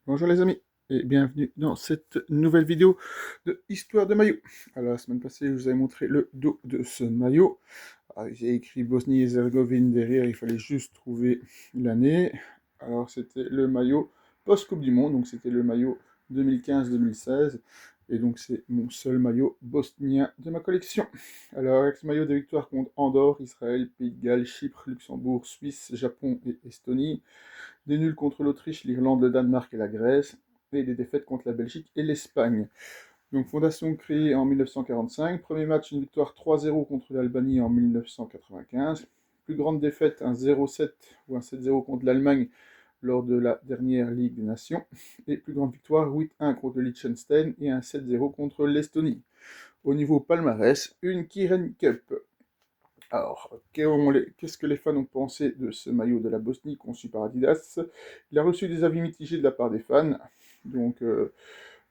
Bonjour les amis et bienvenue dans cette nouvelle vidéo de Histoire de maillot. Alors la semaine passée je vous avais montré le dos de ce maillot. J'ai écrit Bosnie-Herzégovine derrière, il fallait juste trouver l'année. Alors c'était le maillot post-Coupe du Monde, donc c'était le maillot 2015-2016. Et donc c'est mon seul maillot bosnien de ma collection. Alors avec ce maillot, des victoires contre Andorre, Israël, Pays de Galles, Chypre, Luxembourg, Suisse, Japon et Estonie. Des nuls contre l'Autriche, l'Irlande, le Danemark et la Grèce, et des défaites contre la Belgique et l'Espagne. Donc fondation créée en 1945, premier match une victoire 3-0 contre l'Albanie en 1995, plus grande défaite un 0-7 ou un 7-0 contre l'Allemagne lors de la dernière Ligue des Nations, et plus grande victoire 8-1 contre le Liechtenstein et un 7-0 contre l'Estonie. Au niveau palmarès, une Kirin Cup. Alors, qu'est-ce que les fans ont pensé de ce maillot de la Bosnie conçu par Adidas? Il a reçu des avis mitigés de la part des fans. Donc,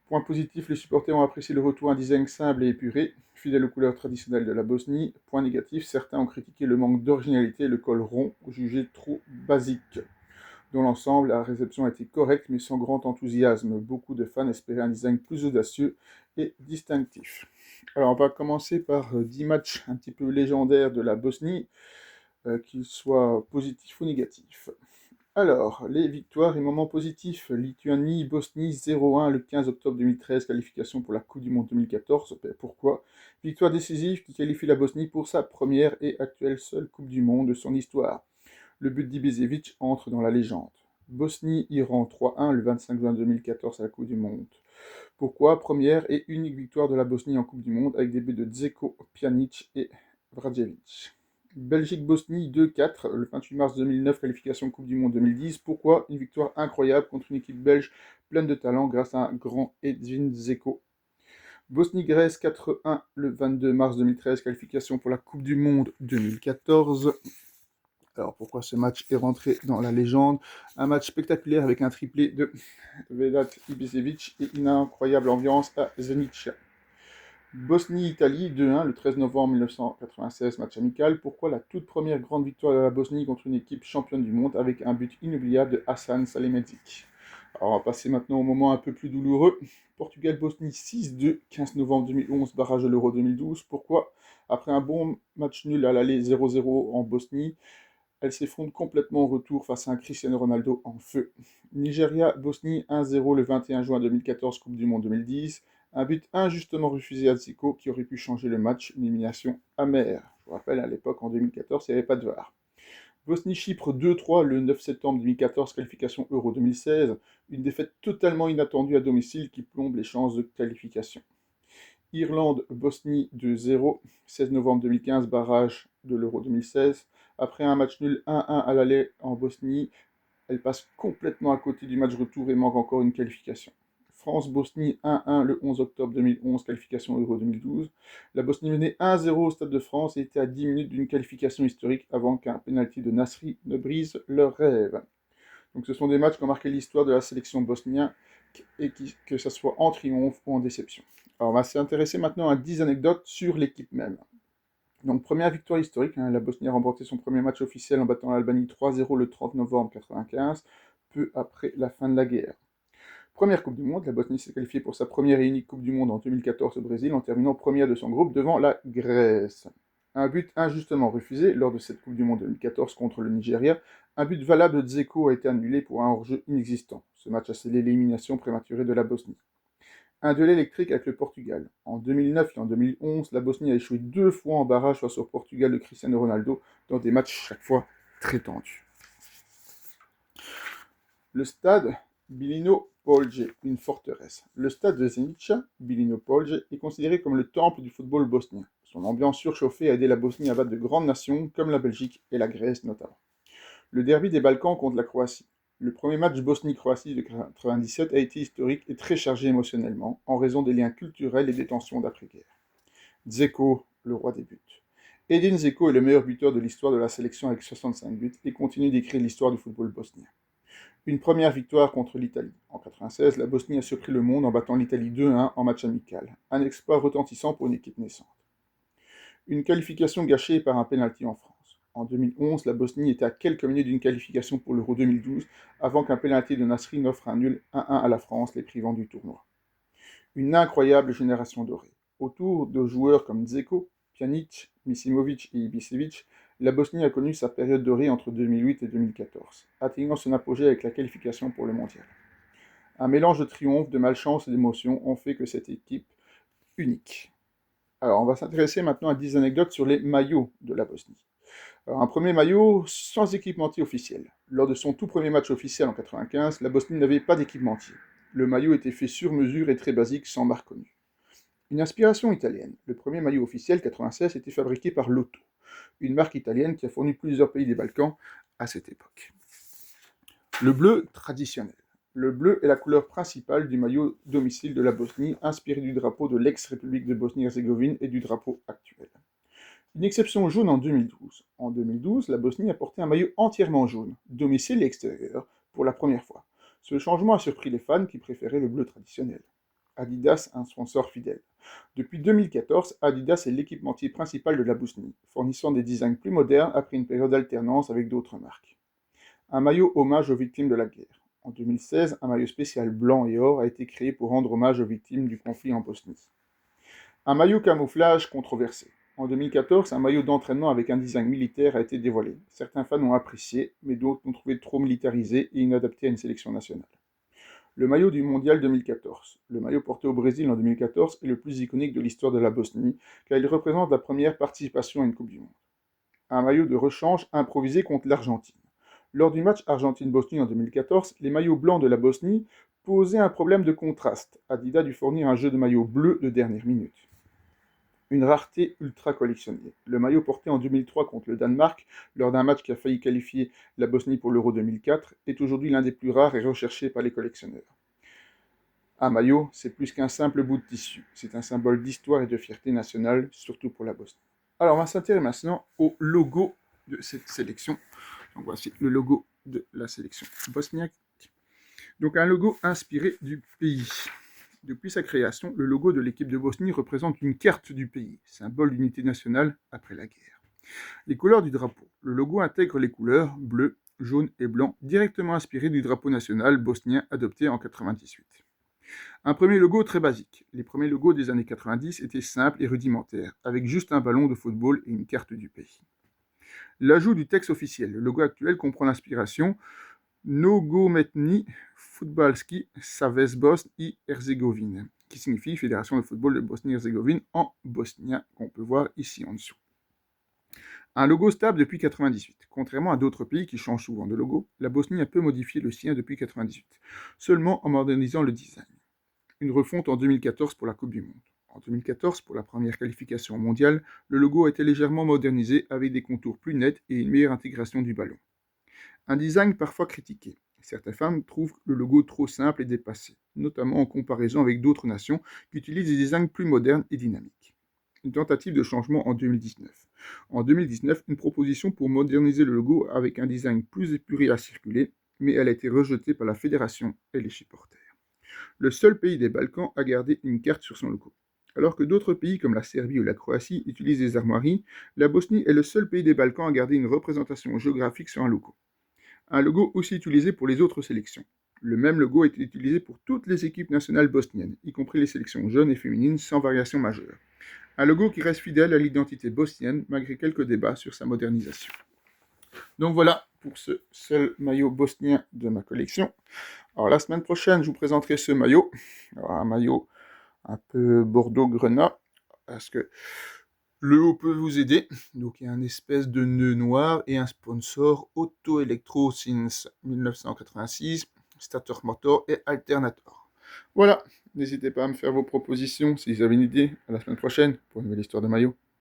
point positif, les supporters ont apprécié le retour à un design simple et épuré, fidèle aux couleurs traditionnelles de la Bosnie. Point négatif, certains ont critiqué le manque d'originalité et le col rond, jugé trop basique. Dans l'ensemble, la réception a été correcte, mais sans grand enthousiasme. Beaucoup de fans espéraient un design plus audacieux et distinctif. Alors, on va commencer par 10 matchs un petit peu légendaires de la Bosnie, qu'ils soient positifs ou négatifs. Alors, les victoires et moments positifs. Lituanie-Bosnie 0-1 le 15 octobre 2013, qualification pour la Coupe du Monde 2014. Pourquoi? Victoire décisive qui qualifie la Bosnie pour sa première et actuelle seule Coupe du Monde de son histoire. Le but d'Ibisevic entre dans la légende. Bosnie-Iran 3-1 le 25 juin 2014 à la Coupe du Monde. Pourquoi? Première et unique victoire de la Bosnie en Coupe du Monde avec des buts de Dzeko, Pjanic et Vrajevic. Belgique-Bosnie 2-4 le 28 mars 2009, qualification Coupe du Monde 2010. Pourquoi? Une victoire incroyable contre une équipe belge pleine de talent grâce à un grand Edwin Dzeko. Bosnie-Grèce 4-1 le 22 mars 2013, qualification pour la Coupe du Monde 2014. Alors pourquoi ce match est rentré dans la légende? Un match spectaculaire avec un triplé de Vedat Ibisevic et une incroyable ambiance à Zenica. Bosnie-Italie 2-1 le 13 novembre 1996, match amical. Pourquoi la toute première grande victoire de la Bosnie contre une équipe championne du monde avec un but inoubliable de Hassan Salihamidzic? Alors on va passer maintenant au moment un peu plus douloureux. Portugal-Bosnie 6-2, 15 novembre 2011, barrage de l'Euro 2012. Pourquoi? Après un bon match nul à l'aller 0-0 en Bosnie, elle s'effondre complètement au retour face à un Cristiano Ronaldo en feu. Nigeria-Bosnie 1-0 le 21 juin 2014, Coupe du Monde 2010. Un but injustement refusé à Zico qui aurait pu changer le match, une élimination amère. Je vous rappelle, à l'époque, en 2014, il n'y avait pas de VAR. Bosnie-Chypre 2-3 le 9 septembre 2014, qualification Euro 2016. Une défaite totalement inattendue à domicile qui plombe les chances de qualification. Irlande-Bosnie 2-0, 16 novembre 2015, barrage de l'Euro 2016. Après un match nul 1-1 à l'aller en Bosnie, elle passe complètement à côté du match retour et manque encore une qualification. France-Bosnie 1-1 le 11 octobre 2011, qualification Euro 2012. La Bosnie menait 1-0 au Stade de France et était à 10 minutes d'une qualification historique avant qu'un pénalty de Nasri ne brise leur rêve. Donc ce sont des matchs qui ont marqué l'histoire de la sélection bosnienne, et que ce soit en triomphe ou en déception. Alors on va s'intéresser maintenant à 10 anecdotes sur l'équipe même. Donc première victoire historique, la Bosnie a remporté son premier match officiel en battant l'Albanie 3-0 le 30 novembre 1995, peu après la fin de la guerre. Première Coupe du Monde, la Bosnie s'est qualifiée pour sa première et unique Coupe du Monde en 2014 au Brésil en terminant première de son groupe devant la Grèce. Un but injustement refusé lors de cette Coupe du Monde 2014 contre le Nigeria. Un but valable de Dzeko a été annulé pour un hors-jeu inexistant. Ce match a scellé l'élimination prématurée de la Bosnie. Un duel électrique avec le Portugal. En 2009 et en 2011, la Bosnie a échoué 2 fois en barrage face au Portugal de Cristiano Ronaldo dans des matchs chaque fois très tendus. Le stade Bilino Polje, une forteresse. Le stade de Zenica, Bilino Polje, est considéré comme le temple du football bosnien. Son ambiance surchauffée a aidé la Bosnie à battre de grandes nations, comme la Belgique et la Grèce notamment. Le derby des Balkans contre la Croatie. Le premier match Bosnie-Croatie de 1997 a été historique et très chargé émotionnellement, en raison des liens culturels et des tensions d'après-guerre. Dzeko, le roi des buts. Edin Dzeko est le meilleur buteur de l'histoire de la sélection avec 65 buts et continue d'écrire l'histoire du football bosnien. Une première victoire contre l'Italie. En 1996, la Bosnie a surpris le monde en battant l'Italie 2-1 en match amical. Un exploit retentissant pour une équipe naissante. Une qualification gâchée par un pénalty en France. En 2011, la Bosnie était à quelques minutes d'une qualification pour l'Euro 2012, avant qu'un pénalty de Nasri n'offre un nul 1-1 à la France, les privant du tournoi. Une incroyable génération dorée. Autour de joueurs comme Dzeko, Pjanic, Misimovic et Ibisevic, la Bosnie a connu sa période dorée entre 2008 et 2014, atteignant son apogée avec la qualification pour le mondial. Un mélange de triomphe, de malchance et d'émotion ont fait que cette équipe unique. Alors, on va s'intéresser maintenant à 10 anecdotes sur les maillots de la Bosnie. Alors, un premier maillot sans équipementier officiel. Lors de son tout premier match officiel en 1995, la Bosnie n'avait pas d'équipementier. Le maillot était fait sur mesure et très basique, sans marque connue. Une inspiration italienne. Le premier maillot officiel, 1996, était fabriqué par Lotto, une marque italienne qui a fourni plusieurs pays des Balkans à cette époque. Le bleu traditionnel. Le bleu est la couleur principale du maillot domicile de la Bosnie, inspiré du drapeau de l'ex-République de Bosnie-Herzégovine et du drapeau actuel. Une exception jaune en 2012. En 2012, la Bosnie a porté un maillot entièrement jaune, domicile et extérieur, pour la première fois. Ce changement a surpris les fans qui préféraient le bleu traditionnel. Adidas, un sponsor fidèle. Depuis 2014, Adidas est l'équipementier principal de la Bosnie, fournissant des designs plus modernes après une période d'alternance avec d'autres marques. Un maillot hommage aux victimes de la guerre. En 2016, un maillot spécial blanc et or a été créé pour rendre hommage aux victimes du conflit en Bosnie. Un maillot camouflage controversé. En 2014, un maillot d'entraînement avec un design militaire a été dévoilé. Certains fans ont apprécié, mais d'autres l'ont trouvé trop militarisé et inadapté à une sélection nationale. Le maillot du Mondial 2014. Le maillot porté au Brésil en 2014 est le plus iconique de l'histoire de la Bosnie, car il représente la première participation à une Coupe du Monde. Un maillot de rechange improvisé contre l'Argentine. Lors du match Argentine-Bosnie en 2014, les maillots blancs de la Bosnie posaient un problème de contraste. Adidas dut fournir un jeu de maillot bleu de dernière minute. Une rareté ultra collectionnée. Le maillot porté en 2003 contre le Danemark, lors d'un match qui a failli qualifier la Bosnie pour l'Euro 2004, est aujourd'hui l'un des plus rares et recherchés par les collectionneurs. Un maillot, c'est plus qu'un simple bout de tissu. C'est un symbole d'histoire et de fierté nationale, surtout pour la Bosnie. Alors, on va s'intéresser maintenant au logo de cette sélection. Donc, voici le logo de la sélection bosniaque. Donc, un logo inspiré du pays. Depuis sa création, le logo de l'équipe de Bosnie représente une carte du pays, symbole d'unité nationale après la guerre. Les couleurs du drapeau. Le logo intègre les couleurs bleu, jaune et blanc, directement inspirées du drapeau national bosnien adopté en 1998. Un premier logo très basique. Les premiers logos des années 90 étaient simples et rudimentaires, avec juste un ballon de football et une carte du pays. L'ajout du texte officiel. Le logo actuel comprend l'inspiration Nogometni Fudbalski Savez Bosne i Herzégovine, qui signifie Fédération de football de Bosnie-Herzégovine en bosnien, qu'on peut voir ici en dessous. Un logo stable depuis 1998. Contrairement à d'autres pays qui changent souvent de logo, la Bosnie a peu modifié le sien depuis 1998, seulement en modernisant le design. Une refonte en 2014 pour la Coupe du Monde. En 2014, pour la première qualification mondiale, le logo a été légèrement modernisé avec des contours plus nets et une meilleure intégration du ballon. Un design parfois critiqué. Certains fans trouvent le logo trop simple et dépassé, notamment en comparaison avec d'autres nations qui utilisent des designs plus modernes et dynamiques. Une tentative de changement en 2019. En 2019, une proposition pour moderniser le logo avec un design plus épuré a circulé, mais elle a été rejetée par la fédération et les supporters. Le seul pays des Balkans a gardé une carte sur son logo. Alors que d'autres pays comme la Serbie ou la Croatie utilisent des armoiries, la Bosnie est le seul pays des Balkans à garder une représentation géographique sur un logo. Un logo aussi utilisé pour les autres sélections. Le même logo a été utilisé pour toutes les équipes nationales bosniennes, y compris les sélections jeunes et féminines, sans variation majeure. Un logo qui reste fidèle à l'identité bosnienne, malgré quelques débats sur sa modernisation. Donc voilà pour ce seul maillot bosnien de ma collection. Alors la semaine prochaine, je vous présenterai ce maillot. Alors, un maillot un peu Bordeaux-Grenat, parce que le haut peut vous aider. Donc il y a une espèce de nœud noir et un sponsor Auto Electro since 1986, Stator Motor et Alternator. Voilà, n'hésitez pas à me faire vos propositions si vous avez une idée. À la semaine prochaine pour une nouvelle histoire de maillot.